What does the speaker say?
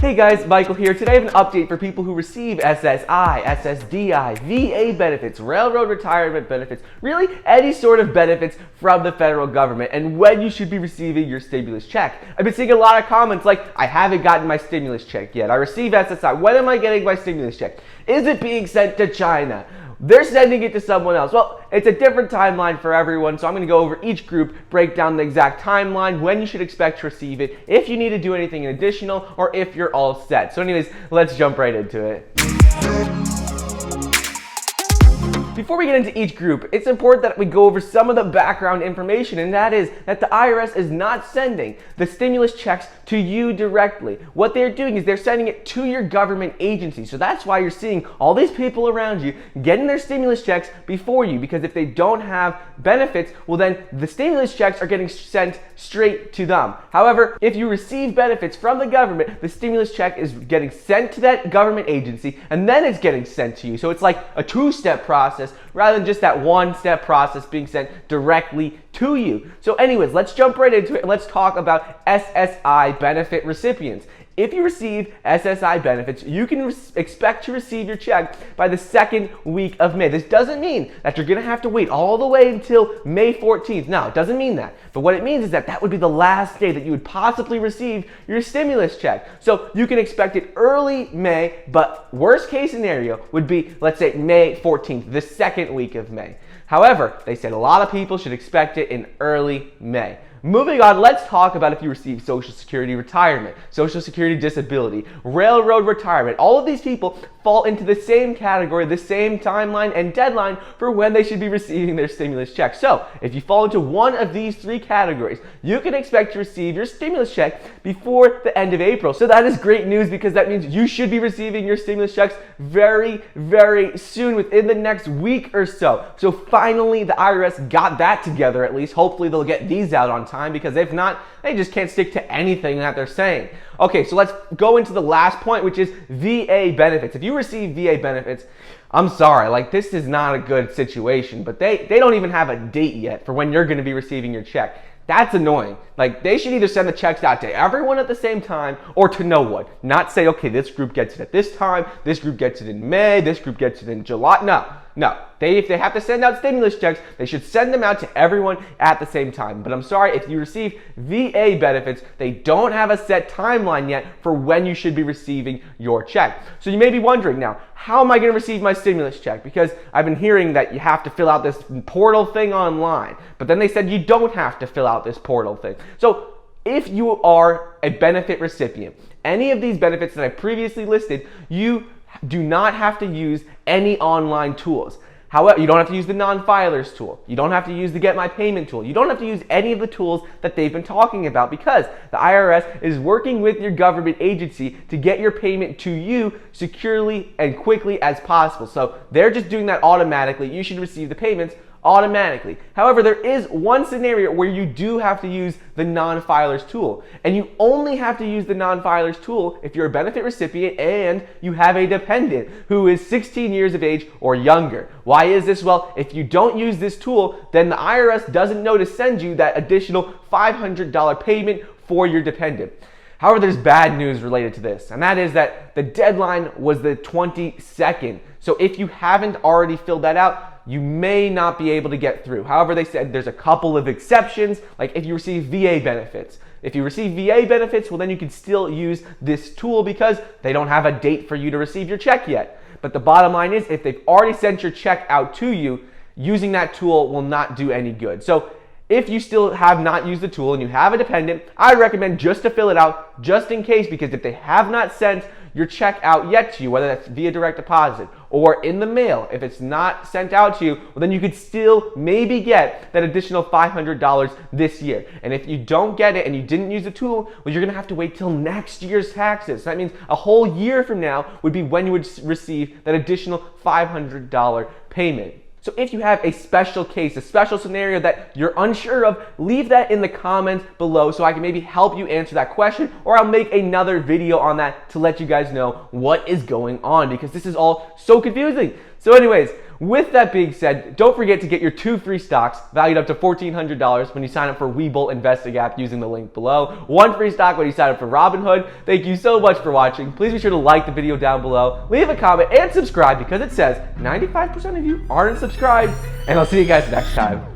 Hey guys, Michael here. Today I have an update for people who receive SSI, SSDI, VA benefits, railroad retirement benefits, really any sort of benefits from the federal government, and when you should be receiving your stimulus check. I've been seeing a lot of comments like, I haven't gotten my stimulus check yet. I received SSI. When am I getting my stimulus check? Is it being sent to China? They're sending it to someone else. Well, it's a different timeline for everyone, so I'm going to go over each group, break down the exact timeline, when you should expect to receive it, if you need to do anything additional, or if you're all set. So anyways, let's jump right into it. Before we get into each group, it's important that we go over some of the background information, and that is that the IRS is not sending the stimulus checks to you directly. What they're doing is they're sending it to your government agency. So that's why you're seeing all these people around you getting their stimulus checks before you, because if they don't have benefits, well then the stimulus checks are getting sent straight to them. However, if you receive benefits from the government, the stimulus check is getting sent to that government agency and then it's getting sent to you. So it's like a two-step process rather than just that one-step process being sent directly to you. So anyways, let's jump right into it and let's talk about SSI benefit recipients. If you receive SSI benefits, you can expect to receive your check by the second week of May. This doesn't mean that you're going to have to wait all the way until May 14th. No, it doesn't mean that. But what it means is that that would be the last day that you would possibly receive your stimulus check. So you can expect it early May, but worst case scenario would be, let's say, May 14th, the second week of May. However, they said a lot of people should expect it in early May. Moving on, let's talk about if you receive Social Security retirement, Social Security disability, railroad retirement. All of these people fall into the same category, the same timeline and deadline for when they should be receiving their stimulus check. So, if you fall into one of these three categories, you can expect to receive your stimulus check before the end of April. So that is great news, because that means you should be receiving your stimulus checks very, very soon, within the next week or so. So finally, the IRS got that together at least. Hopefully they'll get these out on time, because if not, they just can't stick to anything that they're saying. Okay, so let's go into the last point, which is VA benefits. If you receive VA benefits, I'm sorry, like, this is not a good situation, but they don't even have a date yet for when you're going to be receiving your check. That's annoying. Like, they should either send the checks out to everyone at the same time or to no one. Not say, okay, this group gets it at this time, this group gets it in May, this group gets it in July. No. If they have to send out stimulus checks, they should send them out to everyone at the same time. But I'm sorry, if you receive VA benefits, they don't have a set timeline yet for when you should be receiving your check. So you may be wondering now, how am I going to receive my stimulus check? Because I've been hearing that you have to fill out this portal thing online, but then they said you don't have to fill out this portal thing. So if you are a benefit recipient, any of these benefits that I previously listed, you do not have to use any online tools. However, you don't have to use the non-filers tool. You don't have to use the Get My Payment tool. You don't have to use any of the tools that they've been talking about, because the IRS is working with your government agency to get your payment to you securely and quickly as possible. So they're just doing that automatically. You should receive the payments automatically. However, there is one scenario where you do have to use the non-filers tool, and you only have to use the non-filers tool if you're a benefit recipient and you have a dependent who is 16 years of age or younger. Why is this? Well, if you don't use this tool, then the IRS doesn't know to send you that additional $500 payment for your dependent. However, there's bad news related to this, and that is that the deadline was the 22nd. So if you haven't already filled that out, you may not be able to get through. However, they said there's a couple of exceptions, like if you receive VA benefits. If you receive VA benefits, well, then you can still use this tool because they don't have a date for you to receive your check yet. But the bottom line is, if they've already sent your check out to you, using that tool will not do any good. So if you still have not used the tool and you have a dependent, I recommend just to fill it out just in case, because if they have not sent your check out yet to you, whether that's via direct deposit or in the mail, if it's not sent out to you, well, then you could still maybe get that additional $500 this year. And if you don't get it and you didn't use the tool, well, you're gonna have to wait till next year's taxes. So that means a whole year from now would be when you would receive that additional $500 payment. So if you have a special case, a special scenario that you're unsure of, leave that in the comments below so I can maybe help you answer that question, or I'll make another video on that to let you guys know what is going on, because this is all so confusing. So anyways, with that being said, don't forget to get your 2 free stocks valued up to $1,400 when you sign up for Webull Investing app using the link below. 1 free stock when you sign up for Robinhood. Thank you so much for watching. Please be sure to like the video down below, leave a comment, and subscribe because it says 95% of you aren't subscribed. And I'll see you guys next time.